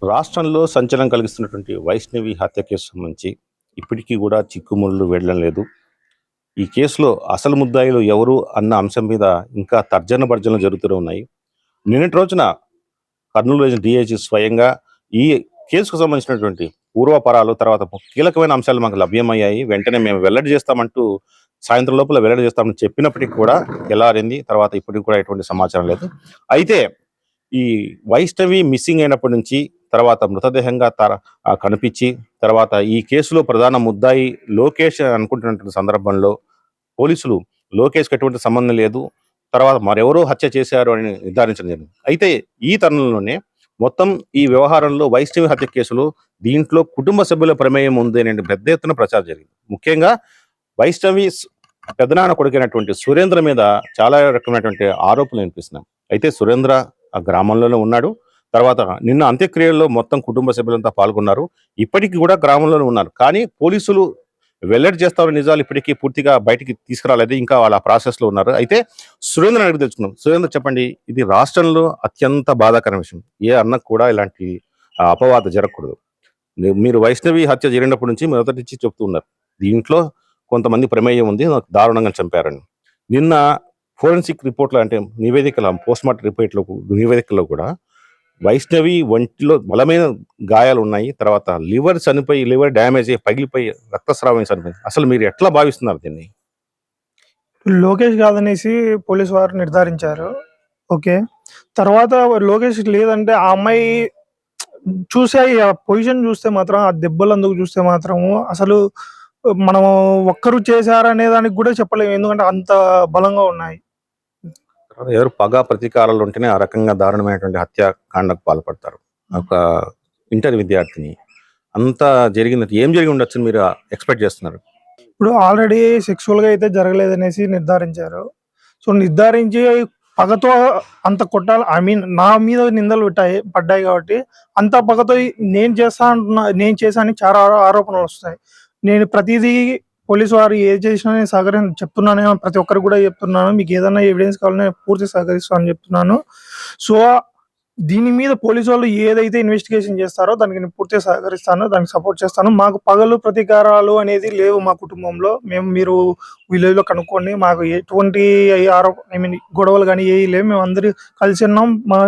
రాష్ట్రంలో సంచలనం కలిగిస్తున్నటువంటి వైష్ణవి హత్య కేసు సంబంధించి ఇప్పటికీ కూడా చిక్కుముళ్ళు వెళ్ళడం లేదు. ఈ కేసులో అసలు ముద్దాయిలు ఎవరు అన్న అంశం మీద ఇంకా తర్జన భర్జనలు జరుగుతూనే ఉన్నాయి. నిన్నటి రోజున కర్నూలు డిఐజీ స్వయంగా ఈ కేసుకు సంబంధించినటువంటి పూర్వపరాలు, తర్వాత కీలకమైన అంశాలు మాకు లభ్యమయ్యాయి, వెంటనే మేము వెల్లడి చేస్తామంటూ సాయంత్రం లోపల వెల్లడి చేస్తామని చెప్పినప్పటికీ కూడా తెల్లారింది. తర్వాత ఇప్పటికి కూడా ఎటువంటి సమాచారం లేదు. అయితే ఈ వైష్ణవి మిస్సింగ్ అయినప్పటి నుంచి తర్వాత మృతదేహంగా కనిపించి తర్వాత ఈ కేసులో ప్రధాన ముద్దాయి లోకేష్ అనుకుంటున్న సందర్భంలో పోలీసులు లోకేష్కి ఎటువంటి సంబంధం లేదు, తర్వాత మరెవరో హత్య చేశారు అని నిర్ధారించడం జరిగింది. అయితే ఈ తరుణంలోనే మొత్తం ఈ వ్యవహారంలో వైష్ణవి హత్య కేసులో దీంట్లో కుటుంబ సభ్యుల ప్రమేయం ఉంది అనే పెద్ద ఎత్తున ప్రచారం జరిగింది. ముఖ్యంగా వైష్ణవి పెద్దనాన్న కొడుకైనటువంటి సురేంద్ర మీద చాలా రకమైనటువంటి ఆరోపణలు వినిపిస్తున్నాయి. అయితే సురేంద్ర ఆ గ్రామంలోనే ఉన్నాడు. తర్వాత నిన్న అంత్యక్రియల్లో మొత్తం కుటుంబ సభ్యులంతా పాల్గొన్నారు. ఇప్పటికీ కూడా గ్రామంలోనే ఉన్నారు. కానీ పోలీసులు వెల్లడి చేస్తారు నిజాలు ఇప్పటికీ పూర్తిగా బయటికి తీసుకురాలేదు, ఇంకా వాళ్ళ ప్రాసెస్ లో ఉన్నారు. అయితే సురేంద్ర అడిగి తెలుసుకున్నాం. సురేంద్ర, చెప్పండి, ఇది రాష్ట్రంలో అత్యంత బాధాకరమైన విషయం. ఏ అన్నకు కూడా ఇలాంటి అపవాద జరగకూడదు. మీరు వైష్ణవి హత్య జరిగినప్పటి నుంచి మొదటి నుంచి చెప్తూ ఉన్నారు దీంట్లో కొంతమంది ప్రమేయం ఉంది, దారుణంగా చంపారని. నిన్న ఫోరెన్సిక్ రిపోర్ట్లో అంటే నివేదికల పోస్ట్మార్టం నివేదికల్లో కూడా వైష్ణవి ఒంటిలో బలమైన గాయాలు ఉన్నాయి, తర్వాత లివర్ డ్యామేజ్ అయ్యి పగిలిపోయి రక్తస్రావం చనిపోయింది. అసలు మీరు ఎట్లా భావిస్తున్నారు దీన్ని? లోకేష్ కాదనేసి పోలీసు వారు నిర్ధారించారు. ఓకే. తర్వాత లోకేష్ లేదంటే ఆ అమ్మాయి చూసే ఆ పొజిషన్ చూస్తే మాత్రం, ఆ దెబ్బలందుకు చూస్తే మాత్రము అసలు మనము ఒక్కరు చేశారనే దానికి కూడా చెప్పలేము. ఎందుకంటే అంత బలంగా ఉన్నాయి. ఎవరు పగ ప్రతీకారాలు ఉంటేనే ఆ రకంగా దారుణమైనటువంటి హత్యాకాండకు పాల్పడతారు. ఒక ఇంటర్ విద్యార్థిని అంతా జరిగింది, ఏం జరిగి ఉండొచ్చు మీరు ఎక్స్పెక్ట్ చేస్తున్నారు? ఇప్పుడు ఆల్రెడీ సెక్సువల్గా అయితే జరగలేదనేసి నిర్ధారించారు. సో నిర్ధారించి పగతో అంత కొట్టాలి, ఐ మీన్ నా మీద నిందలు పడ్డాయి కాబట్టి అంత పగతో నేను చేశానని చాలా ఆరోపణలు వస్తాయి. నేను ప్రతిదీ పోలీసు వారు ఏది చేసినా నేను చెప్తున్నాను, ప్రతి ఒక్కరికి కూడా చెప్తున్నాను. మీకు ఏదైనా ఎవిడెన్స్ కావాలని నేను పూర్తి సహకరిస్తానని చెప్తున్నాను. సో దీని మీద పోలీసు వాళ్ళు ఏదైతే ఇన్వెస్టిగేషన్ చేస్తారో దానికి నేను పూర్తిగా సహకరిస్తాను, దానికి సపోర్ట్ చేస్తాను. మాకు పగలు ప్రతీకారాలు అనేది లేవు మా కుటుంబంలో. మీరు విలేజ్లో కనుక్కోండి, మాకు ఎటువంటి గొడవలు కానీ ఏవి లేవు. మేము అందరూ కలిసి ఉన్నాం. మా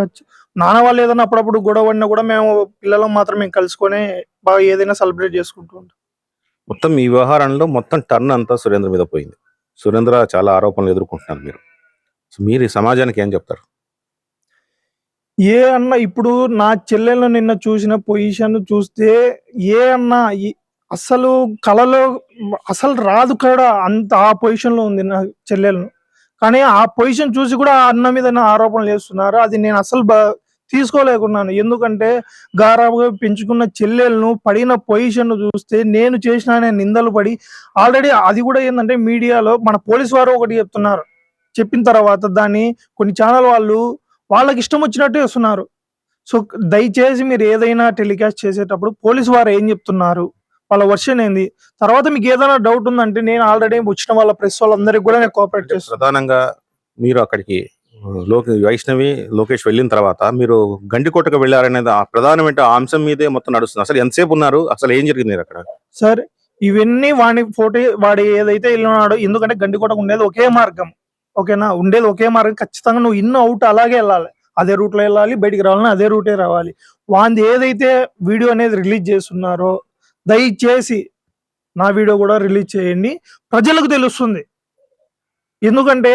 నాన్న వాళ్ళు ఏదైనా అప్పుడప్పుడు గొడవ పడినా కూడా మేము పిల్లలం మాత్రం మేము కలుసుకొని బాగా ఏదైనా సెలబ్రేట్ చేసుకుంటూ ఉంటాం. మొత్తం ఈ వ్యవహారంలో మొత్తం టర్న్ అంతా సురేంద్ర మీద పోయింది. సురేంద్ర చాలా ఆరోపణలు ఎదుర్కొంటున్నారు. మీరు ఈ సమాజానికి ఏం చెప్తారు? ఏ అన్న ఇప్పుడు నా చెల్లెలను నిన్న చూసిన పొజిషన్ చూస్తే ఏ అన్న అసలు కళలో అసలు రాదు కూడా, అంత ఆ పొజిషన్ లో ఉంది నా చెల్లెలను. కానీ ఆ పొజిషన్ చూసి కూడా ఆ అన్న మీద ఆరోపణలు చేస్తున్నారు. అది నేను అసలు తీసుకోలేకున్నాను. ఎందుకంటే గారాబుగా పెంచుకున్న చెల్లెలను పడిన పొజిషన్ చూస్తే నేను చేసిన నిందలు పడి ఆల్రెడీ అది కూడా ఏంటంటే మీడియాలో మన పోలీసు వారు ఒకటి చెప్తున్నారు, చెప్పిన తర్వాత దాన్ని కొన్ని ఛానల్ వాళ్ళు వాళ్ళకి ఇష్టం వచ్చినట్టు వస్తున్నారు. సో దయచేసి మీరు ఏదైనా టెలికాస్ట్ చేసేటప్పుడు పోలీసు వారు ఏం చెప్తున్నారు, వాళ్ళ వర్షన్ ఏంది, తర్వాత మీకు ఏదైనా డౌట్ ఉందంటే నేను ఆల్రెడీ వచ్చిన వాళ్ళ ప్రెస్ వాళ్ళందరికీ కూడా నేను కోఆపరేట్ చేస్తాను. ప్రధానంగా మీరు అక్కడికి వైష్ణవి లోకేష్ వెళ్ళిన తర్వాత మీరు గండికోటకు వెళ్ళారనేది ప్రధానమైన అంశం మీదే మొత్తం నడుస్తుంది. అసలు ఎంతసేపు ఉన్నారు, అసలు ఏం జరిగింది అక్కడ? సార్ ఇవన్నీ వాడి ఏదైతే వెళ్ళినాడో, ఎందుకంటే గండికోటకు ఉండేది ఒకే మార్గం, ఓకేనా, ఉండేది ఒకే మార్గం. ఖచ్చితంగా నువ్వు ఇన్ అవుట్ అలాగే వెళ్ళాలి, అదే రూట్లో వెళ్ళాలి, బయటికి రావాలని అదే రూటే రావాలి. వాంది ఏదైతే వీడియో అనేది రిలీజ్ చేస్తున్నారో దయచేసి నా వీడియో కూడా రిలీజ్ చేయండి, ప్రజలకు తెలుస్తుంది. ఎందుకంటే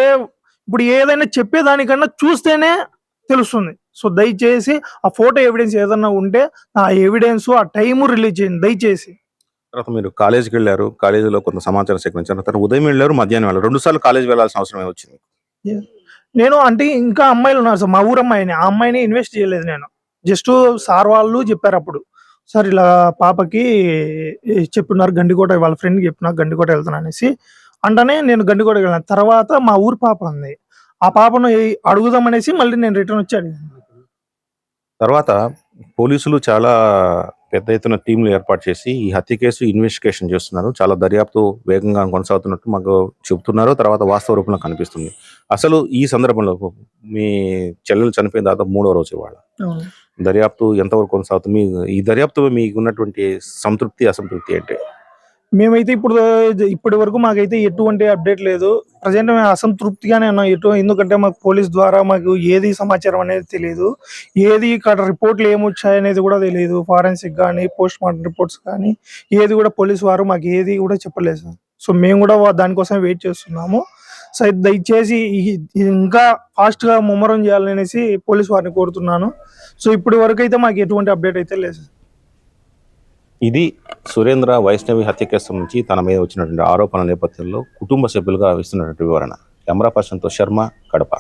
ఇప్పుడు ఏదైనా చెప్పేదానికన్నా చూస్తేనే తెలుస్తుంది. సో దయచేసి ఆ ఫోటో ఎవిడెన్స్ ఏదన్నా ఉంటే ఆ ఎవిడెన్స్ ఆ టైము రిలీజ్ చేయండి దయచేసి. తర్వాత మీరు కాలేజీకి వెళ్ళారు, కాలేజీలో కొంత సమాచారం సేకరించారు, తర్వాత ఉదయం వెళ్ళారు, మధ్యాహ్నం వెళ్ళారు, 2 సార్లు కాలేజీ వెళ్ళాల్సిన అవసరం వచ్చింది. నేను అంటే ఇంకా అమ్మాయిలు ఉన్నారు సార్, మా ఊరు అమ్మాయిని, ఆ అమ్మాయిని ఇన్వెస్ట్ చేయలేదు నేను. జస్ట్ సార్ వాళ్ళు చెప్పారు అప్పుడు, సార్ ఇలా పాపకి చెప్పున్నారు గండికోట, వాళ్ళ ఫ్రెండ్కి చెప్పినారు గండికోట వెళ్తున్నా అనేసి అంటనే నేను గండికోట వెళ్ళాను. తర్వాత మా ఊరు పాప ఉంది, ఆ పాపను అడుగుదామనేసి మళ్ళీ నేను రిటర్న్ వచ్చి అడిగాను. తర్వాత పోలీసులు చాలా పెద్ద ఎత్తున టీంలు ఏర్పాటు చేసి ఈ హత్య కేసు ఇన్వెస్టిగేషన్ చేస్తున్నారు. చాలా దర్యాప్తు వేగంగా కొనసాగుతున్నట్టు మాకు చెబుతున్నారు. తర్వాత వాస్తవ రూపంలో కనిపిస్తుంది. అసలు ఈ సందర్భంలో మీ చెల్లెలు చనిపోయిన దాదాపు 3వ రోజు ఇవాళ. అవును. దర్యాప్తు ఎంతవరకు కొనసాగుతుంది? ఈ దర్యాప్తు మీకు ఉన్నటువంటి సంతృప్తి, అసంతృప్తి ఏంటి? మేమైతే ఇప్పటి వరకు మాకైతే ఎటువంటి అప్డేట్ లేదు. ప్రజెంట్ మేము అసంతృప్తిగానే ఉన్నాం. ఎందుకంటే మాకు పోలీస్ ద్వారా మాకు ఏది సమాచారం అనేది తెలియదు. ఏది ఇక్కడ రిపోర్ట్లు ఏమొచ్చాయనేది కూడా తెలియదు. ఫారెన్సిక్ కానీ, పోస్ట్ మార్టం రిపోర్ట్స్ కానీ ఏది కూడా పోలీస్ వారు మాకు ఏది కూడా చెప్పలేదు సార్. సో మేము కూడా దానికోసం వెయిట్ చేస్తున్నాము. సో దయచేసి ఇది ఇంకా ఫాస్ట్గా ముమ్మరం చేయాలనేసి పోలీస్ వారిని కోరుతున్నాను. సో ఇప్పటి వరకు అయితే మాకు ఎటువంటి అప్డేట్ అయితే లేదు సార్. ఇది సురేంద్ర వైష్ణవి హత్య కేసు సంబంధించి తన మీద వచ్చినటువంటి ఆరోపణల నేపథ్యంలో కుటుంబ సభ్యులుగా ఇస్తున్నటువంటి వివరణ. కెమెరా పర్సన్తో శర్మ, కడప.